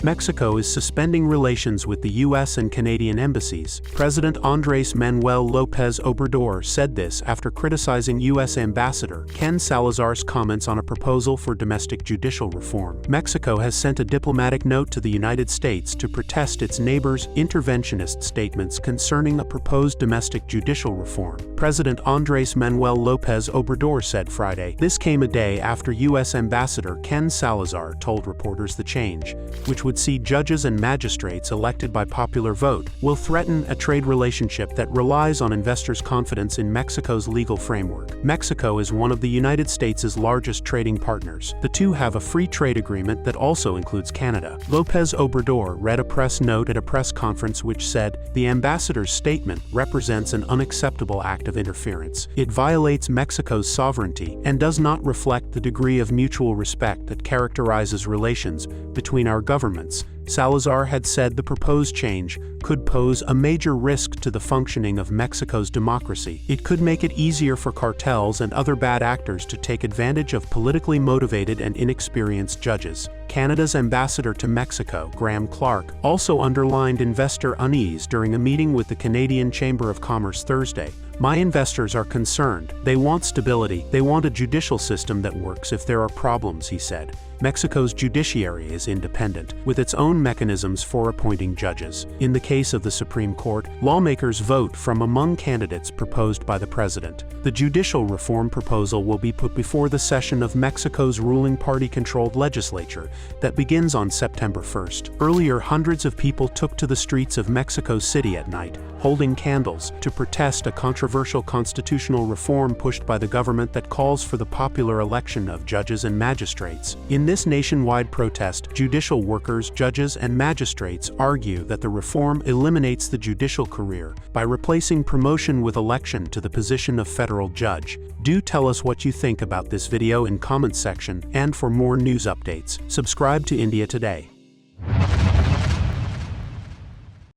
Mexico is suspending relations with the U.S. and Canadian embassies. President Andrés Manuel López Obrador said this after criticizing U.S. Ambassador Ken Salazar's comments on a proposal for domestic judicial reform. Mexico has sent a diplomatic note to the United States to protest its neighbor's interventionist statements concerning a proposed domestic judicial reform. President Andrés Manuel López Obrador said Friday. This came a day after U.S. Ambassador Ken Salazar told reporters the change, which would see judges and magistrates elected by popular vote, will threaten a trade relationship that relies on investors' confidence in Mexico's legal framework. Mexico is one of the United States' largest trading partners. The two have a free trade agreement that also includes Canada. López Obrador read a press note at a press conference which said, "The ambassador's statement represents an unacceptable act of interference. It violates Mexico's sovereignty and does not reflect the degree of mutual respect that characterizes relations between our governments." Salazar had said the proposed change could pose a major risk to the functioning of Mexico's democracy. It could make it easier for cartels and other bad actors to take advantage of politically motivated and inexperienced judges. Canada's ambassador to Mexico, Graham Clark, also underlined investor unease during a meeting with the Canadian Chamber of Commerce Thursday. "My investors are concerned. They want stability. They want a judicial system that works if there are problems," he said. Mexico's judiciary is independent, with its own mechanisms for appointing judges. In the case of the Supreme Court, lawmakers vote from among candidates proposed by the president. The judicial reform proposal will be put before the session of Mexico's ruling party-controlled legislature that begins on September 1st. Earlier, hundreds of people took to the streets of Mexico City at night, holding candles, to protest a controversial constitutional reform pushed by the government that calls for the popular election of judges and magistrates. In this nationwide protest, judicial workers, judges, and magistrates argue that the reform eliminates the judicial career by replacing promotion with election to the position of federal judge. Do tell us what you think about this video in comments section, and for more news updates, subscribe to India Today.